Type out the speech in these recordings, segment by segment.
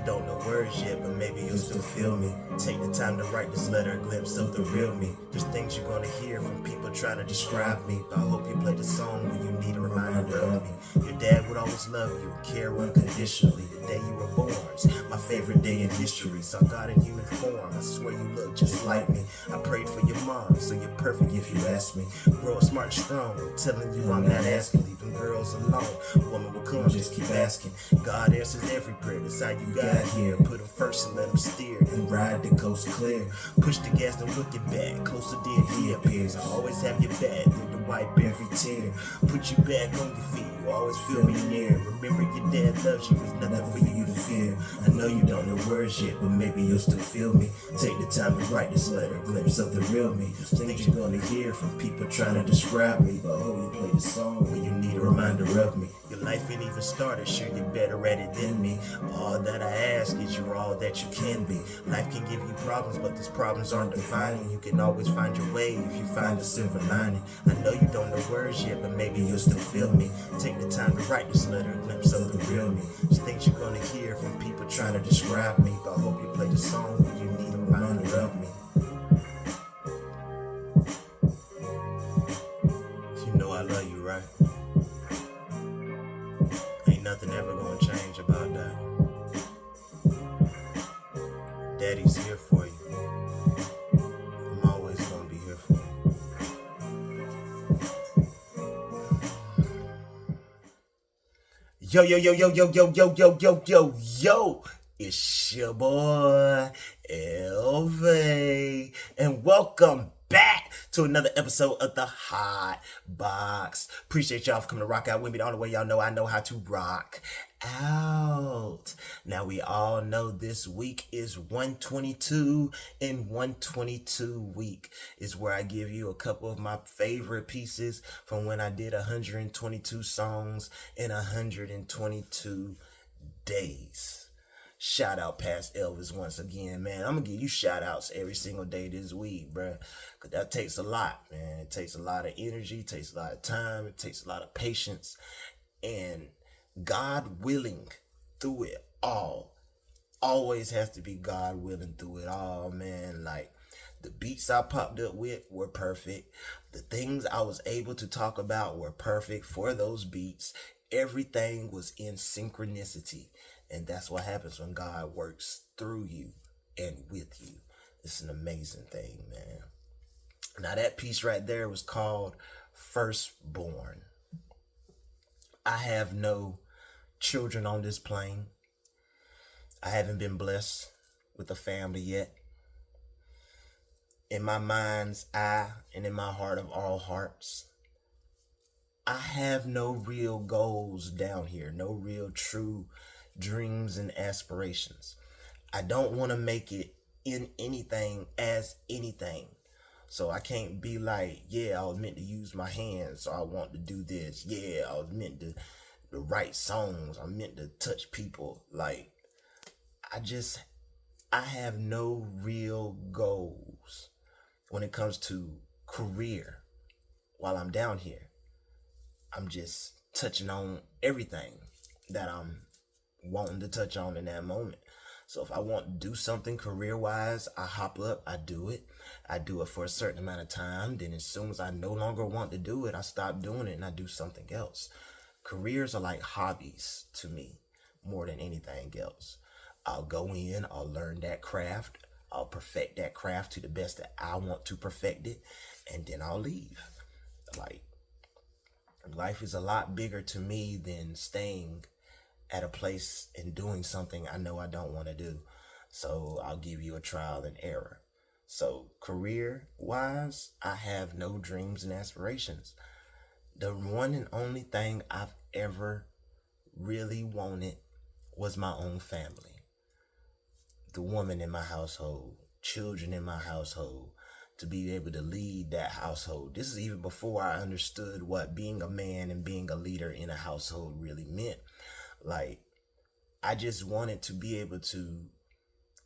don't know words yet, but maybe you'll still feel me. Take the time to write this letter, a glimpse of the real me. There's things you're gonna hear from people trying to describe me, but I hope you play the song when you need a reminder of me. Your dad would always love you and care unconditionally. The day you were born's my favorite day in history. Saw God in human form, I swear you look just like me. I prayed for your mom, so you're perfect if you ask me. Grow up smart and strong, I'm telling you I'm not asking. Leave them girls alone, woman will come, just keep asking. God answers every prayer, that's how you got here. Put them first and let them steer, and ride the coast clear. Push the gas, don't look it back, closer than he appears. I always have your back, there to wipe every tear. Put you back on your feet, you always feel me near. Remember your dad loves you, there's nothing for you to fear. I know you don't know words yet, but maybe you'll still feel me. Take the time to write this letter, a glimpse of the real me. There's things you're gonna hear from people trying to describe me, but I hope you play the song when you need a reminder of me. Your life ain't even started, sure you're better at it than me. All that I ask is you're all that you can be. Life can give you problems, but these problems aren't defining. You can always find your way if you find a silver lining. I know you don't know words yet, but maybe you'll still feel me. Take the time to write this letter, a glimpse of the real me. There's things you're gonna hear from people trying to describe me, but I hope you play the song when you need a reminder of me. You know I love you, right? Ain't nothing ever gonna change about that. Daddy's here for you. I'm always gonna be here for you. Yo, yo, yo, yo, yo, yo, yo, yo, yo, yo, yo. It's your boy, Elvae. And welcome back to another episode of the Hot Box. Appreciate y'all for coming to rock out with me. The only way y'all know I know how to rock out. Now we all know this week is 122, and 122 week is where I give you a couple of my favorite pieces from when I did 122 songs in 122 days. Shout out past Elvis once again, man. I'm gonna give you shout outs every single day this week, bruh. Cause that takes a lot, man. It takes a lot of energy, it takes a lot of time, it takes a lot of patience. And God willing through it all. Always has to be God willing through it all, man. Like the beats I popped up with were perfect. The things I was able to talk about were perfect for those beats. Everything was in synchronicity. And that's what happens when God works through you and with you. It's an amazing thing, man. Now that piece right there was called Firstborn. I have no children on this plane. I haven't been blessed with a family yet. In my mind's eye and in my heart of all hearts, I have no real goals down here, no real true dreams and aspirations. I don't want to make it in anything as anything. So I can't be like, yeah, I was meant to use my hands, so I want to do this. Yeah, I was meant to write songs. I'm meant to touch people. Like, I have no real goals when it comes to career while I'm down here. I'm just touching on everything that I'm wanting to touch on in that moment. So if I want to do something career-wise, I hop up, I do it. I do it for a certain amount of time. Then as soon as I no longer want to do it, I stop doing it and I do something else. Careers are like hobbies to me more than anything else. I'll go in, I'll learn that craft, I'll perfect that craft to the best that I want to perfect it, and then I'll leave. Like, life is a lot bigger to me than staying at a place and doing something I know I don't want to do. So I'll give you a trial and error. So career wise, I have no dreams and aspirations. The one and only thing I've ever really wanted was my own family. The woman in my household, children in my household, to be able to lead that household. This is even before I understood what being a man and being a leader in a household really meant. Like, I just wanted to be able to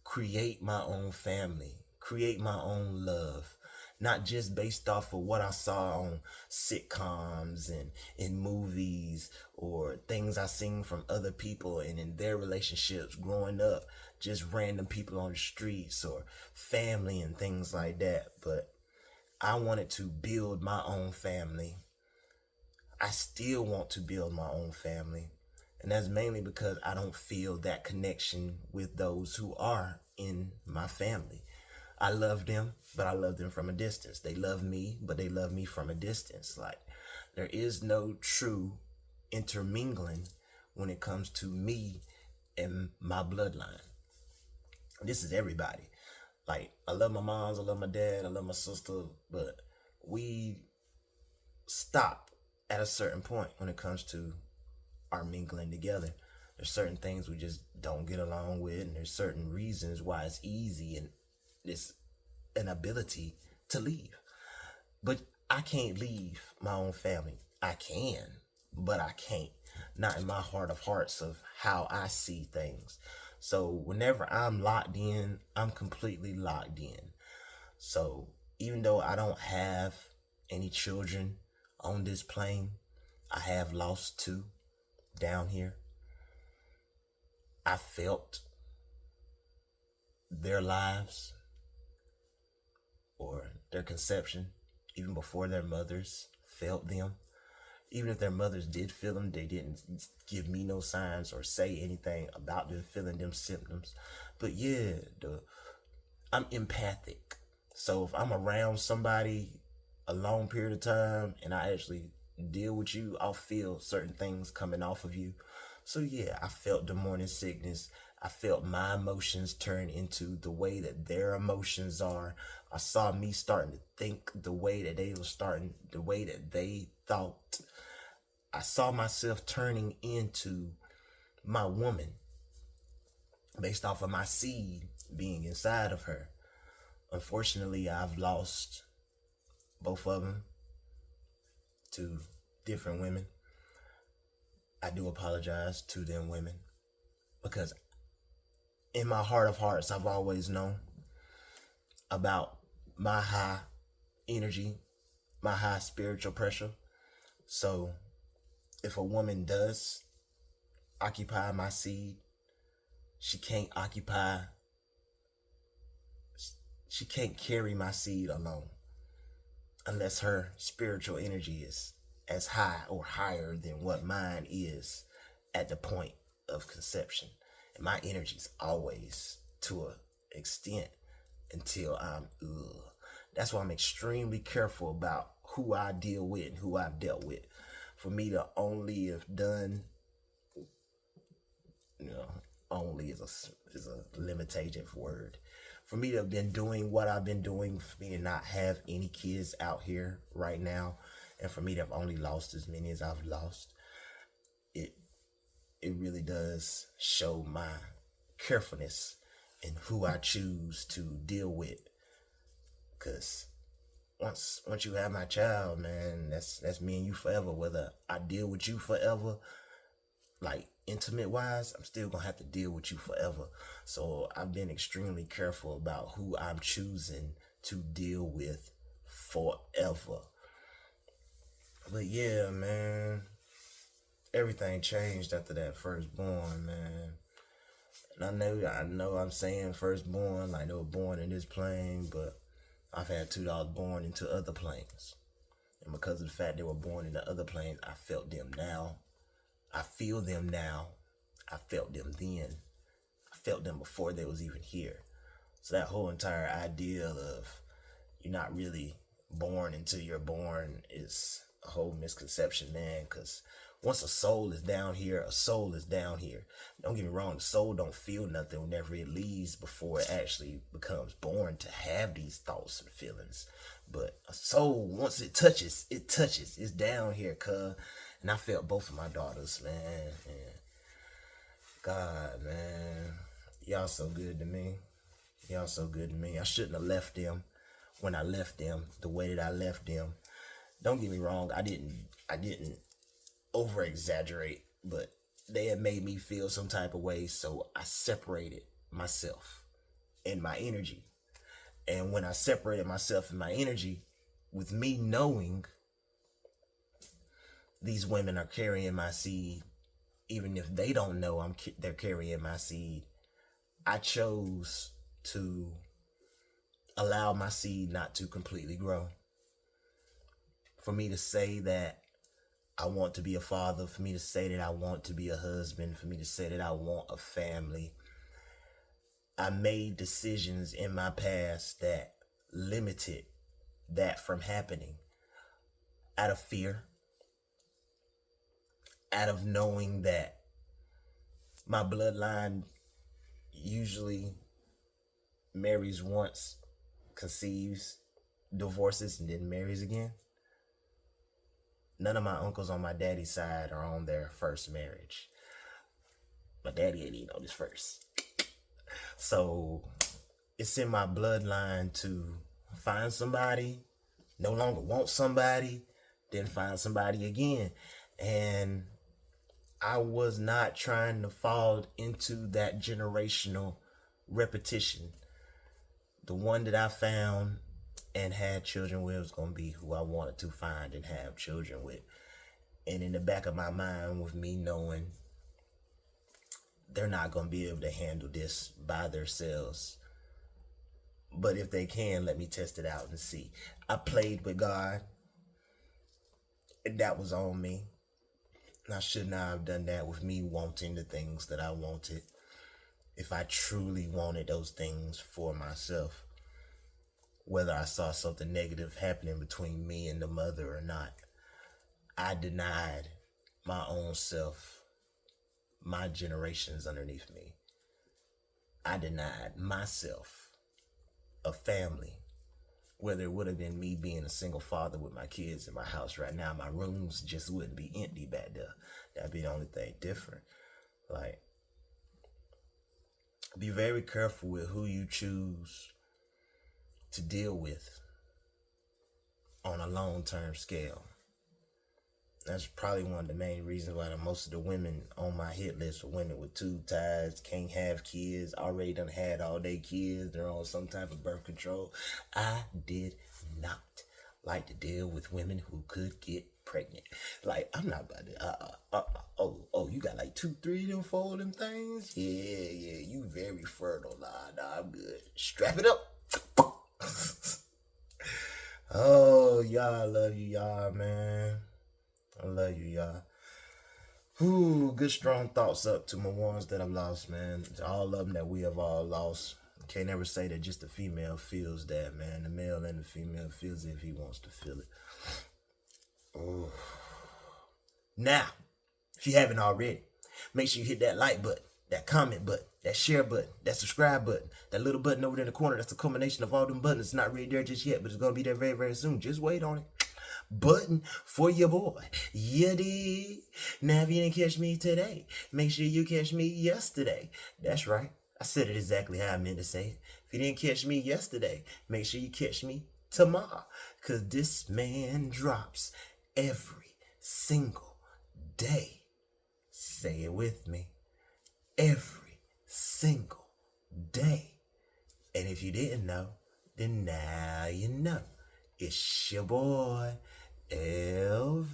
create my own family, create my own love, not just based off of what I saw on sitcoms and in movies or things I seen from other people and in their relationships growing up, just random people on the streets or family and things like that. But I wanted to build my own family. I still want to build my own family. And that's mainly because I don't feel that connection with those who are in my family. I love them, but I love them from a distance. They love me, but they love me from a distance. Like, there is no true intermingling when it comes to me and my bloodline. This is everybody. Like, I love my moms, I love my dad, I love my sister, but we stop at a certain point when it comes to our mingling together. There's certain things we just don't get along with, and there's certain reasons why it's easy and it's an ability to leave. But I can't leave my own family. I can, but I can't. Not in my heart of hearts of how I see things. So whenever I'm locked in, I'm completely locked in. So even though I don't have any children on this plane, I have lost two down here. I felt their lives or their conception even before their mothers felt them. Even if their mothers did feel them, they didn't give me no signs or say anything about them feeling them symptoms. But yeah, I'm empathic. So if I'm around somebody a long period of time and I actually deal with you, I'll feel certain things coming off of you. So yeah, I felt the morning sickness. I felt my emotions turn into the way that their emotions are. I saw me starting to think the way that they were starting, the way that they thought. I saw myself turning into my woman based off of my seed being inside of her. Unfortunately, I've lost both of them to different women. I do apologize to them women because in my heart of hearts, I've always known about my high energy, my high spiritual pressure. So if a woman does occupy my seed, she can't carry my seed alone unless her spiritual energy is as high or higher than what mine is at the point of conception. And my energy's always to an extent until I'm That's why I'm extremely careful about who I deal with and who I've dealt with. For me to only have done, only is a limitative word. For me to have been doing what I've been doing, for me to not have any kids out here right now, and for me to have only lost as many as I've lost, it really does show my carefulness in who I choose to deal with. Cause once you have my child, man, that's me and you forever. Whether I deal with you forever, like intimate wise, I'm still gonna have to deal with you forever. So I've been extremely careful about who I'm choosing to deal with forever. But yeah, man, everything changed after that firstborn, man. And I know I'm saying firstborn like they were born in this plane, but I've had two dogs born into other planes. And because of the fact they were born in the other planes, I felt them now. I feel them now. I felt them then. I felt them before they was even here. So that whole entire idea of you're not really born until you're born is a whole misconception, man. Because once a soul is down here, a soul is down here. Don't get me wrong, the soul don't feel nothing whenever it leaves before it actually becomes born to have these thoughts and feelings. But a soul, once it touches. It's down here, cuz. And I felt both of my daughters, man. And God, man. Y'all so good to me. Y'all so good to me. I shouldn't have left them when I left them the way that I left them. Don't get me wrong, I didn't over exaggerate, but they had made me feel some type of way, so I separated myself and my energy. And when I separated myself and my energy, with me knowing these women are carrying my seed, even if they don't know they're carrying my seed, I chose to allow my seed not to completely grow. For me to say that I want to be a father, for me to say that I want to be a husband, for me to say that I want a family, I made decisions in my past that limited that from happening out of fear, out of knowing that my bloodline usually marries once, conceives, divorces, and then marries again. None of my uncles on my daddy's side are on their first marriage. My daddy ain't even on his first. So it's in my bloodline to find somebody, no longer want somebody, then find somebody again. And I was not trying to fall into that generational repetition. The one that I found and had children with was going to be who I wanted to find and have children with. And in the back of my mind, with me knowing they're not going to be able to handle this by themselves, but if they can, let me test it out and see. I played with God, and that was on me. And I should not have done that with me wanting the things that I wanted. If I truly wanted those things for myself, whether I saw something negative happening between me and the mother or not, I denied my own self, my generations underneath me. I denied myself a family, whether it would have been me being a single father with my kids in my house right now. My rooms just wouldn't be empty back there. That'd be the only thing different. Like, be very careful with who you choose to deal with on a long-term scale. That's probably one of the main reasons why most of the women on my hit list are women with tube ties, can't have kids, already done had all their kids, they're on some type of birth control. I did not like to deal with women who could get pregnant. Like, I'm not about to, you got like 2, 3 of them, 4 of them things? Yeah, you very fertile. Nah, I'm good. Strap it up. Oh, y'all, I love you, y'all, man. I love you, y'all. Ooh, good strong thoughts up to my ones that I've lost, man. To all of them that we have all lost. Can't never say that just the female feels that, man. The male and the female feels it if he wants to feel it. Ooh. Now, if you haven't already, make sure you hit that like button, that comment button, that share button, that subscribe button, that little button over there in the corner. That's a combination of all them buttons. It's not really there just yet, but it's going to be there very, very soon. Just wait on it. Button for your boy. You dig? Now, if you didn't catch me today, make sure you catch me yesterday. That's right. I said it exactly how I meant to say it. If you didn't catch me yesterday, make sure you catch me tomorrow. Because this man drops every single day. Say it with me. Every single day. And if you didn't know, then now you know. It's your boy, Elvae.